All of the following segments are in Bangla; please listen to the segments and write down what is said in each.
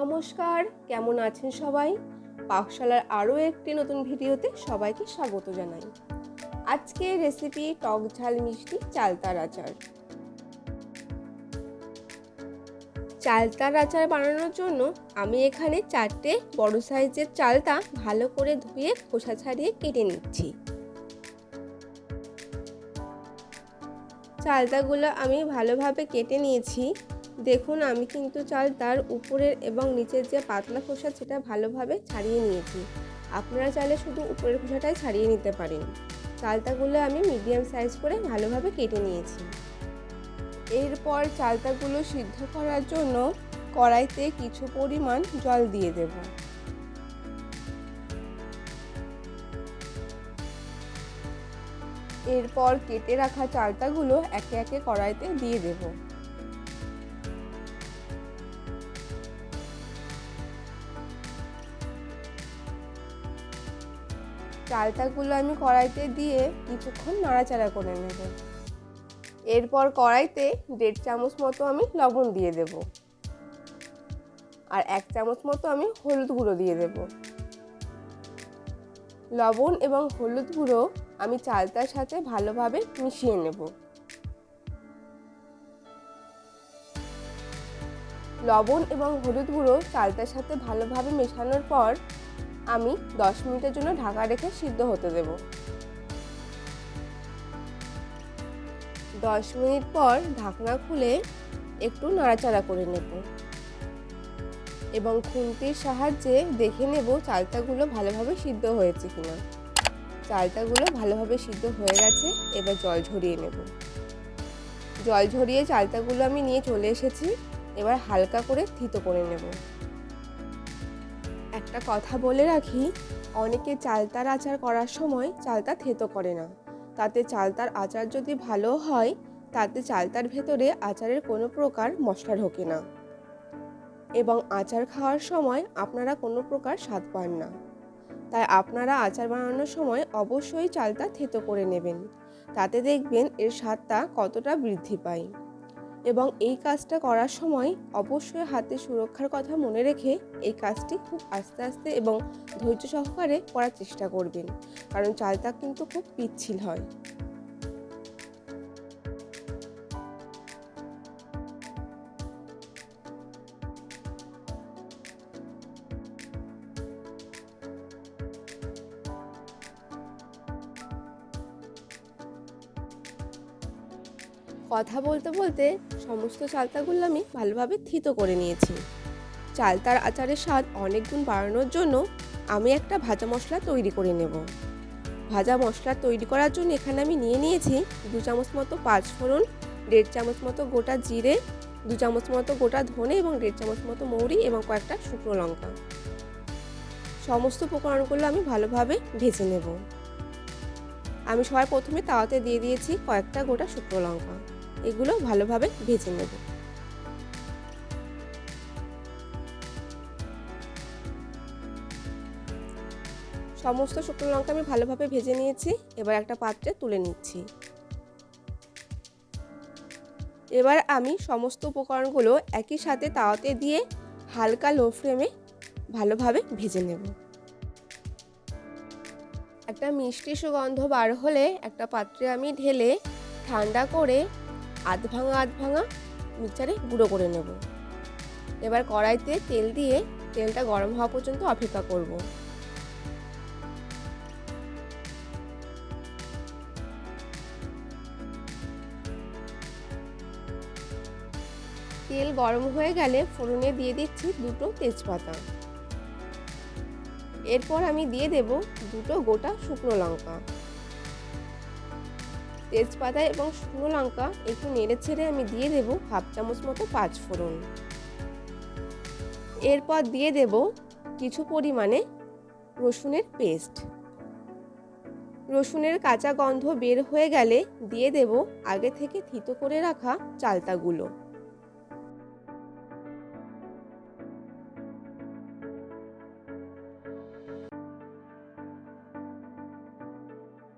নমস্কার, কেমন আছেন সবাই? পাকশালার আরও একটি নতুন ভিডিওতে সবাইকে স্বাগত জানাই। আজকের রেসিপি টক ঝাল মিষ্টি চালতার আচার। চালতার আচার বানানোর জন্য আমি এখানে 4টে বড় সাইজের চালতা ভালো করে ধুয়ে খোসা ছাড়িয়ে কেটে নিচ্ছি। চালতাগুলো আমি ভালোভাবে কেটে নিয়েছি। দেখুন, আমি কিন্তু চালতার উপরের এবং নিচের যে পাতলা খোসা সেটা ভালোভাবে ছাড়িয়ে নিয়েছি। আপনারা চাইলে শুধু উপরের খোসাটাই ছাড়িয়ে নিতে পারেন। চালতাগুলো আমি মিডিয়াম সাইজ করে ভালোভাবে কেটে নিয়েছি। এরপর চালতাগুলো সিদ্ধ করার জন্য কড়াইতে কিছু পরিমাণ জল দিয়ে দেব। এরপর কেটে রাখা চালতাগুলো একে একে কড়াইতে দিয়ে দেব। চালতাগুলো আমি কড়াইতে দিয়ে কিছুক্ষণ নাড়াচাড়া করে নেব। এরপর কড়াইতে 1.5 চামচ মতো আমি লবণ দিয়ে দেব, আর 1 চামচ মতো আমি হলুদ গুঁড়ো দিয়ে দেব। লবণ এবং হলুদ গুঁড়ো আমি চালতার সাথে ভালোভাবে মিশিয়ে নেব। লবণ এবং হলুদ গুঁড়ো চালতার সাথে ভালোভাবে মেশানোর পর আমি 10 মিনিটের জন্য ঢাকা রেখে সিদ্ধ হতে দেব। 10 মিনিট পর ঢাকনা খুলে একটু নাড়াচাড়া করে নেব এবং খুন্তির সাহায্যে দেখে নেব চালতাগুলো ভালোভাবে সিদ্ধ হয়েছে কিনা। চালতাগুলো ভালোভাবে সিদ্ধ হয়ে গেছে। এবার জল ঝরিয়ে নেব। জল ঝরিয়ে চালতাগুলো আমি নিয়ে চলে এসেছি। এবার হালকা করে থিতো করে নেব। একটা কথা বলে রাখি, অনেকে চালতার আচার করার সময় চালতা থেতো করে না। তাতে চালতার আচার যদি ভালো হয়, তাতে চালতার ভেতরে আচারের কোনো প্রকার মশলা ঢোকে না এবং আচার খাওয়ার সময় আপনারা কোনো প্রকার স্বাদ পান না। তাই আপনারা আচার বানানোর সময় অবশ্যই চালতা থেতো করে নেবেন। তাতে দেখবেন এর স্বাদটা কতটা বৃদ্ধি পায়। এবং এই কাজটা করার সময় অবশ্যই হাতে সুরক্ষার কথা মনে রেখে এই কাজটি খুব আস্তে আস্তে এবং ধৈর্য সহকারে করার চেষ্টা করবেন, কারণ চালতা কিন্তু খুব পিচ্ছিল হয়। কথা বলতে বলতে সমস্ত চালতাগুলো আমি ভালোভাবে থিতো করে নিয়েছি। চালতার আচারের স্বাদ অনেক গুণ বাড়ানোর জন্য আমি একটা ভাজা মশলা তৈরি করে নেব। ভাজা মশলা তৈরি করার জন্য এখানে আমি নিয়েছি 2 চামচ মতো পাঁচফোড়ন, 1.5 চামচ মতো গোটা জিরে, 2 চামচ মতো গোটা ধনে এবং 1.5 চামচ মতো মৌরি এবং কয়েকটা শুকনো লঙ্কা। সমস্ত উপকরণগুলো আমি ভালোভাবে ভেজে নেব। আমি সবার প্রথমে তাওয়াতে দিয়ে দিয়েছি কয়েকটা গোটা শুকনো লঙ্কা। এগুলো ভালোভাবে ভেজে নেব। সমস্ত শুকনো লঙ্কা আমি ভালোভাবে ভেজে নিয়েছি। এবার একটা পাত্রে তুলে নিচ্ছি। এবার আমি সমস্ত উপকরণগুলো একই সাথে তাওয়াতে দিয়ে হালকা লো ফ্লেমে ভালোভাবে ভেজে নেব। একটা মিষ্টি সুগন্ধ বার হলে একটা পাত্রে আমি ঢেলে ঠান্ডা করে আধ ভাঙা মিক্সচারে গুঁড়ো করে নেব। এবার কড়াইতে তেল দিয়ে তেলটা গরম হওয়া পর্যন্ত অপেক্ষা করব। তেল গরম হয়ে গেলে ফোড়নে দিয়ে দিচ্ছি 2টো তেজপাতা। এরপর আমি দিয়ে দেব 2টো গোটা শুকনো লঙ্কা। তেজপাতা এবং শুকনো লঙ্কা একটু নেড়ে ছেড়ে আমি দিয়ে দেব 1/2 চামচ মতো পাঁচফোড়ন। এরপর দিয়ে দেব কিছু পরিমাণে রসুনের পেস্ট। রসুনের কাঁচা গন্ধ বের হয়ে গেলে দিয়ে দেব আগে থেকে থিতো করে রাখা চালতাগুলো।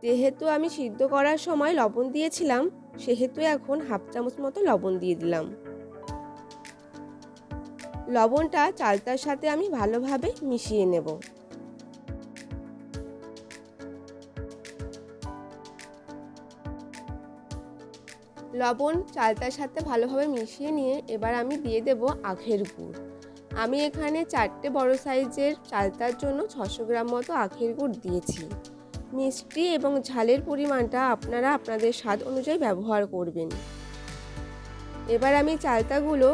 যেহেতু আমি সিদ্ধ করার সময় লবণ দিয়েছিলাম, সেহেতু এখন 1/2 চামচ মতো লবণ দিয়ে দিলাম। লবণটা চালতার সাথে আমি ভালোভাবে মিশিয়ে নেব। লবণ চালতার সাথে ভালোভাবে মিশিয়ে নিয়ে এবার আমি দিয়ে দেব আখের গুড়। আমি এখানে 4টে বড় সাইজের চালতার জন্য 600 গ্রাম মতো আখের গুড় দিয়েছি। মিষ্টি এবং ঝালের পরিমাণটা আপনারা আপনাদের স্বাদ অনুযায়ী ব্যবহার করবেন। এবার আমি চালতাগুলো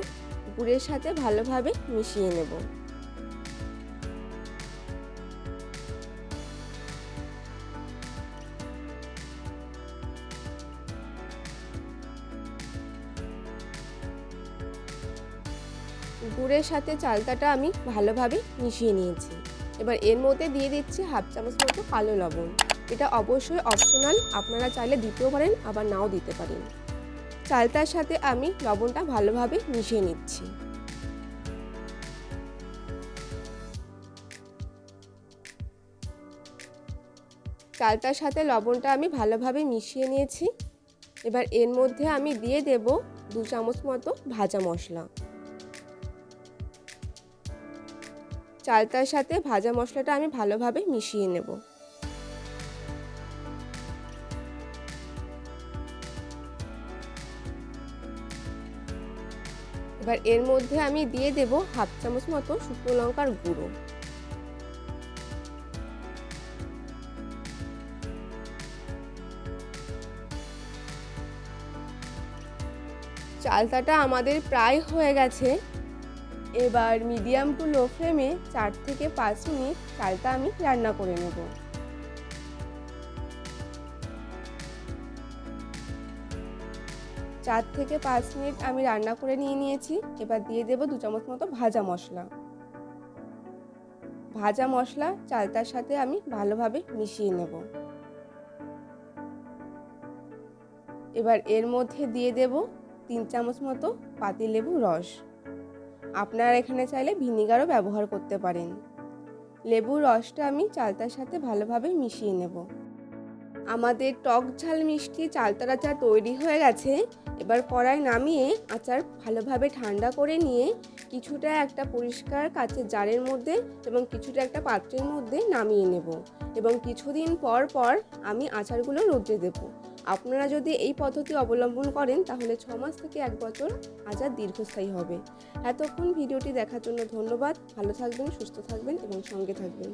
গুড়ের সাথে ভালোভাবে মিশিয়ে নেব। গুড়ের সাথে চালতাটা আমি ভালোভাবে মিশিয়ে নিয়েছি। এবার এর মধ্যে দিয়ে দিচ্ছি হাফ চামচ মতো কালো লবণ। এটা অবশ্যই অপশনাল, আপনারা চাইলে দিতেও পারেন আবার নাও দিতে পারেন। চালতার সাথে আমি লবণটা ভালোভাবে মিশিয়ে নিচ্ছি। চালতার সাথে লবণটা আমি ভালোভাবে মিশিয়ে নিয়েছি। এবার এর মধ্যে আমি দিয়ে দেব 2 চামচ মতো ভাজা মশলা। চালতার সাথে ভাজা মশলাটা আমি ভালোভাবে মিশিয়ে নেব। এবার এর মধ্যে আমি দিয়ে দেব হাফ চামচ মতো শুকনো লঙ্কার গুঁড়ো। চালতাটা আমাদের প্রায় হয়ে গেছে। এবার মিডিয়াম টু লো ফ্লেমে 4 থেকে 5 মিনিট চালতা আমি রান্না করে নেব। 4 থেকে 5 মিনিট আমি রান্না করে নিয়েছি। এবার দিয়ে দেব 2 চামচ মতো ভাজা মশলা। ভাজা মশলা চালতার সাথে আমি ভালোভাবে মিশিয়ে নেব। এবার এর মধ্যে দিয়ে দেব 3 চামচ মতো পাতিলেবুর রস। আপনারা এখানে চাইলে ভিনিগারও ব্যবহার করতে পারেন। লেবুর রসটা আমি চালতার সাথে ভালোভাবে মিশিয়ে নেব। আমাদের টক ঝাল মিষ্টি চালতার আচার তৈরি হয়ে গেছে। এবার কড়াই নামিয়ে আচার ভালোভাবে ঠান্ডা করে নিয়ে কিছুটা একটা পরিষ্কার কাচের জারের মধ্যে এবং কিছুটা একটা পাত্রের মধ্যে নামিয়ে নেব এবং কিছুদিন পর পর আমি আচারগুলো রোদে দেব। আপনারা যদি এই পদ্ধতি অবলম্বন করেন তাহলে 6 মাস থেকে 1 বছর আচার দীর্ঘস্থায়ী হবে। এতক্ষণ ভিডিওটি দেখার জন্য ধন্যবাদ। ভালো থাকবেন, সুস্থ থাকবেন এবং সঙ্গে থাকবেন।